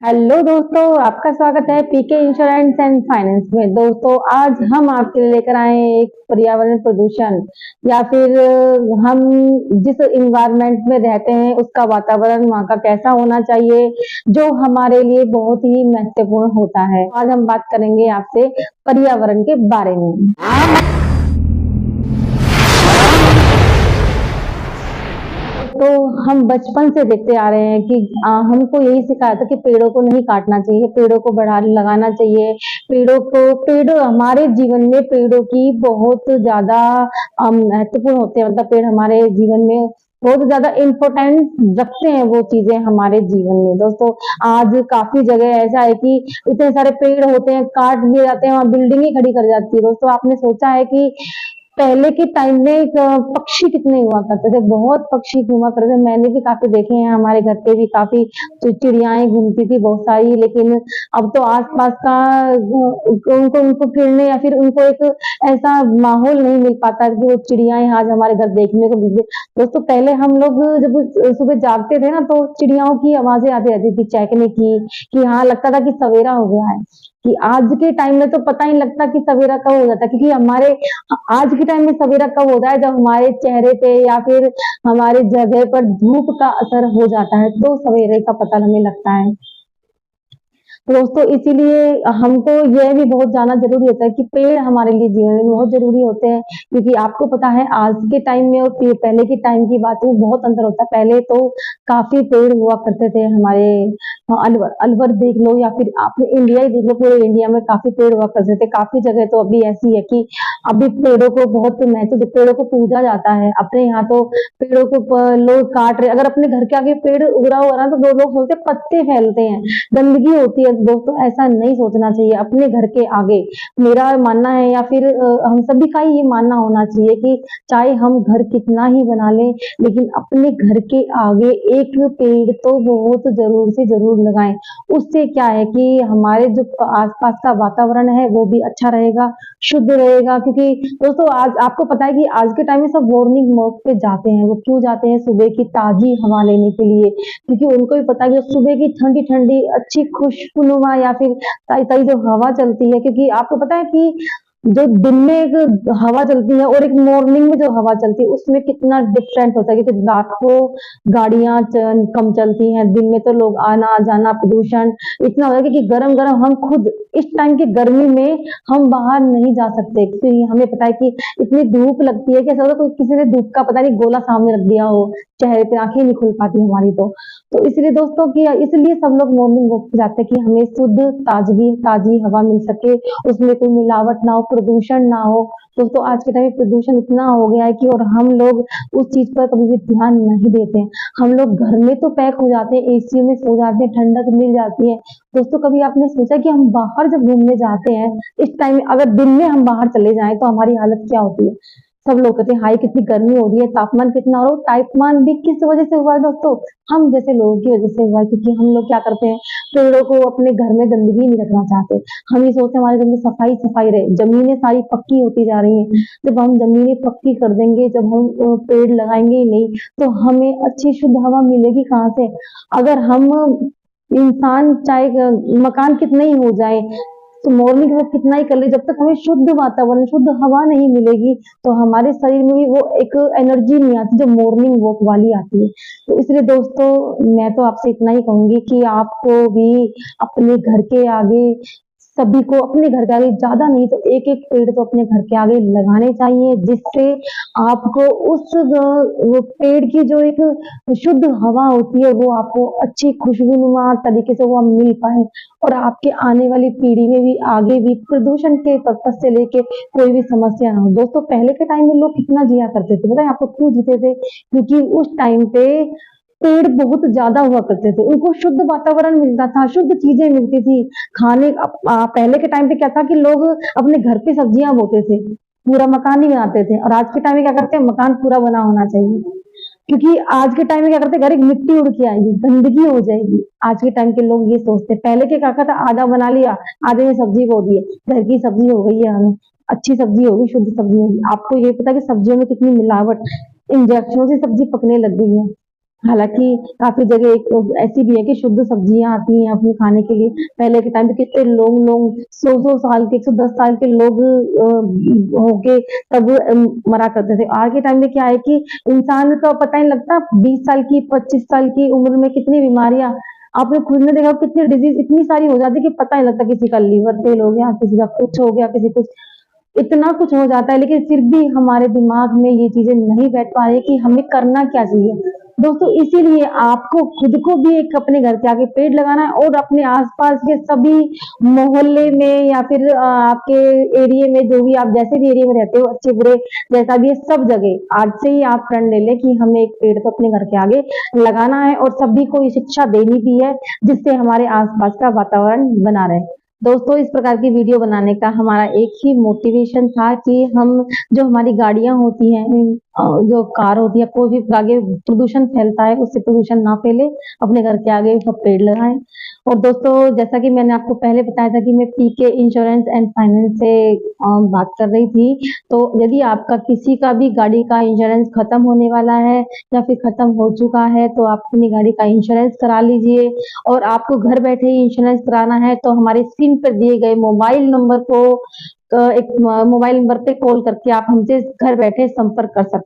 Hello दोस्तों, आपका स्वागत है पीके इंश्योरेंस एंड फाइनेंस में। दोस्तों, आज हम आपके लिए लेकर आए हैं एक पर्यावरण प्रदूषण या फिर हम जिस इन्वायरमेंट में रहते हैं उसका वातावरण वहाँ का कैसा होना चाहिए, जो हमारे लिए बहुत ही महत्वपूर्ण होता है। आज हम बात करेंगे आपसे पर्यावरण के बारे में। तो हम बचपन से देखते आ रहे हैं कि हमको यही सिखाया था कि पेड़ों को नहीं काटना चाहिए, पेड़ों को बढ़ा लगाना चाहिए। पेड़ हमारे जीवन में पेड़ों की बहुत ज्यादा महत्वपूर्ण होते हैं। मतलब पेड़ हमारे जीवन में बहुत ज्यादा इम्पोर्टेंट रखते हैं वो चीजें हमारे जीवन में। दोस्तों, आज काफी जगह ऐसा है कि इतने सारे पेड़ होते हैं, काट दिए जाते हैं, वहां बिल्डिंग ही खड़ी कर जाती है। दोस्तों, आपने सोचा है कि पहले के टाइम में पक्षी कितने हुआ करते थे, बहुत पक्षी हुआ करते थे। मैंने भी काफी देखे हैं, हमारे घर पे भी काफी चिड़ियाएं घूमती थी बहुत सारी। लेकिन अब तो आसपास का उनको उनको फिरने या फिर उनको एक ऐसा माहौल नहीं मिल पाता कि वो चिड़ियाएं आज हमारे घर देखने को मिलती। दोस्तों, पहले हम लोग जब सुबह जागते थे ना तो चिड़ियाओं की आवाजें आती रहती थी चहकने की, कि हाँ लगता था कि सवेरा हो गया है। कि आज के टाइम में तो पता ही नहीं लगता कि सवेरा कब हो जाता है, क्योंकि हमारे आज के टाइम में सवेरा कब होता है जब हमारे चेहरे पे या फिर हमारे जगह पर धूप का असर हो जाता है, तो सवेरे का पता हमें लगता है। दोस्तों, इसीलिए हमको यह भी बहुत जानना जरूरी होता है कि पेड़ हमारे लिए जीवन में बहुत जरूरी होते हैं। क्योंकि आपको पता है आज के टाइम में और पहले के टाइम की बात में बहुत अंतर होता है। पहले तो काफी पेड़ हुआ करते थे हमारे अलवर अलवर देख लो या फिर आपने इंडिया ही देख लो, पूरे इंडिया में काफी पेड़ हुआ करते थे। काफी जगह तो अभी ऐसी है कि अभी पेड़ों को बहुत महत्व, पेड़ों को पूजा जाता है। अपने यहाँ तो पेड़ों को लोग काट रहे। अगर अपने घर के आगे पेड़ उगरा हुआ ना तो दो लोग सोचते पत्ते फैलते हैं, गंदगी होती है। दोस्तों, ऐसा नहीं सोचना चाहिए अपने घर के आगे। मेरा मानना है या फिर हम सभी का ही ये मानना होना चाहिए कि चाहे हम घर कितना ही बना लें, लेकिन अपने घर के आगे एक पेड़ तो बहुत जरूर से जरूर लगाएं। उससे क्या है कि हमारे जो आसपास का वातावरण है वो भी अच्छा रहेगा, शुद्ध रहेगा। क्योंकि दोस्तों, आज आपको पता है कि आज के टाइम में सब मॉर्निंग वॉक पे जाते हैं। वो क्यों जाते हैं? सुबह की ताजी हवा लेने के लिए। क्योंकि उनको भी पता है कि सुबह की ठंडी ठंडी अच्छी खुशनुमा या फिर ताई ताई जो हवा चलती है, क्योंकि आपको पता है कि जो दिन में एक हवा चलती है और एक मॉर्निंग में जो हवा चलती है उसमें कितना डिफरेंट होता है। क्योंकि रात को गाड़ियां कम चलती हैं, दिन में तो लोग आना जाना प्रदूषण इतना होता है कि गरम गरम हम खुद इस टाइम की गर्मी में हम बाहर नहीं जा सकते, क्योंकि हमें पता है कि इतनी धूप लगती है कि ऐसा होता है किसी ने धूप का पता नहीं गोला सामने रख दिया हो, चेहरे पे आंखें नहीं खुल पाती हमारी। तो इसलिए दोस्तों कि इसलिए सब लोग मॉर्निंग वॉक पे जाते हैं कि हमें शुद्ध ताजी हवा मिल सके, उसमें कोई मिलावट ना हो, प्रदूषण ना हो। दोस्तों, आज के टाइम में प्रदूषण इतना हो गया है कि और हम लोग उस चीज पर कभी भी ध्यान नहीं देते हैं। हम लोग घर में तो पैक हो जाते हैं, एसी में सो जाते हैं, ठंडक मिल जाती है। दोस्तों, कभी आपने सोचा कि हम बाहर जब घूमने जाते हैं इस टाइम में, अगर दिन में हम बाहर चले जाएं तो हमारी हालत क्या होती है? सब लोग कहते हैं हाय कितनी गर्मी हो रही है, तापमान कितना हो रहा है। तापमान भी किस वजह से हुआ है दोस्तों? हम जैसे लोगों की वजह से हुआ है। क्योंकि हम लोग क्या करते हैं, पेड़ों को अपने घर में गंदगी नहीं रखना चाहते। हम ये सोचते हैं हमारे घर में सफाई सफाई रहे। जमीनें सारी पक्की होती जा रही हैं। जब हम जमीनें पक्की कर देंगे, जब हम पेड़ लगाएंगे ही नहीं, तो हमें अच्छी शुद्ध हवा मिलेगी कहाँ से? अगर हम इंसान चाहे मकान कितने ही हो जाए, तो मॉर्निंग वॉक कितना ही कर ले, जब तक हमें शुद्ध वातावरण शुद्ध हवा नहीं मिलेगी तो हमारे शरीर में भी वो एक एनर्जी नहीं आती जो मॉर्निंग वॉक वाली आती है। तो इसलिए दोस्तों, मैं तो आपसे इतना ही कहूंगी कि आपको भी अपने घर के आगे, सभी को अपने घर के आगे ज्यादा नहीं तो एक एक पेड़ तो अपने घर के आगे लगाने चाहिए, जिससे आपको वो पेड़ की जो एक शुद्ध हवा होती है वो आपको अच्छी खुशबूनुमा तरीके से वो मिल पाए, और आपके आने वाली पीढ़ी में भी आगे भी प्रदूषण के पर्पज से लेके कोई भी समस्या ना हो। दोस्तों, पहले के टाइम में लोग कितना जिया करते थे, पता है आपको क्यों जीते थे? क्योंकि उस टाइम पे पेड़ बहुत ज्यादा हुआ करते थे, उनको शुद्ध वातावरण मिलता था, शुद्ध चीजें मिलती थी खाने। पहले के टाइम पे क्या था कि लोग अपने घर पे सब्जियां बोते थे, पूरा मकान नहीं बनाते थे। और आज के टाइम में क्या करते हैं, मकान पूरा बना होना चाहिए। क्योंकि आज के टाइम में क्या करते हैं, घर एक मिट्टी उड़ के आएगी, गंदगी हो जाएगी। आज के टाइम के लोग ये सोचते हैं। पहले के क्या था, आधा बना लिया, आधे में सब्जी बो दी है, घर की सब्जी हो गई है, हमें अच्छी सब्जी होगी, शुद्ध सब्जी होगी। आपको ये पता है कि सब्जियों में कितनी मिलावट, इंजेक्शनों से सब्जी पकने लग गई है। हालाँकि काफ़ी जगह एक ऐसी भी है कि शुद्ध सब्जियाँ आती हैं अपने खाने के लिए। पहले के टाइम पे कितने लोग 100-100 साल के, 110 साल के लोग होके तब मरा करते थे। आज के टाइम में क्या है कि इंसान का पता नहीं लगता 20 साल की, 25 साल की उम्र में कितनी बीमारियाँ आपने खुद ने देखा कितनी डिज़ीज़ इतनी सारी हो जाती है कि पता नहीं लगता किसी का लिवर फेल हो गया, किसी का कुछ हो गया, किसी कुछ इतना कुछ हो जाता है, लेकिन फिर भी हमारे दिमाग में ये चीज़ें नहीं बैठ पा रही कि हमें करना क्या चाहिए। दोस्तों इसीलिए आपको खुद को भी एक अपने घर के आगे पेड़ लगाना है और अपने आस-पास के सभी मोहल्ले में या फिर आपके एरिये में जो भी आप जैसे भी एरिया में रहते हो अच्छे-बुरे जैसा भी है सब जगह आज से ही आप प्रण ले लें कि हमें एक पेड़ तो अपने घर के आगे लगाना है और सभी को ये शिक्षा देनी भी है, जिससे हमारे आस-पास का वातावरण बना रहे। दोस्तों इस प्रकार की वीडियो बनाने का हमारा एक ही मोटिवेशन था कि हम जो हमारी गाड़ियाँ होती हैं जो कार होती है कोई भी आगे प्रदूषण फैलता है उससे प्रदूषण ना फैले, अपने घर के आगे सब पेड़ लगाएँ। और दोस्तों जैसा कि मैंने आपको पहले बताया था कि मैं पीके इंश्योरेंस एंड फाइनेंस से बात कर रही थी, तो यदि आपका किसी का भी गाड़ी का इंश्योरेंस खत्म होने वाला है या फिर खत्म हो चुका है तो आप अपनी गाड़ी का इंश्योरेंस करा लीजिए और आपको घर बैठे ही इंश्योरेंस कराना है तो हमारे स्क्रीन पर दिए गए मोबाइल नंबर को एक मोबाइल नंबर पे कॉल करके आप हमसे घर बैठे संपर्क कर सकते हैं।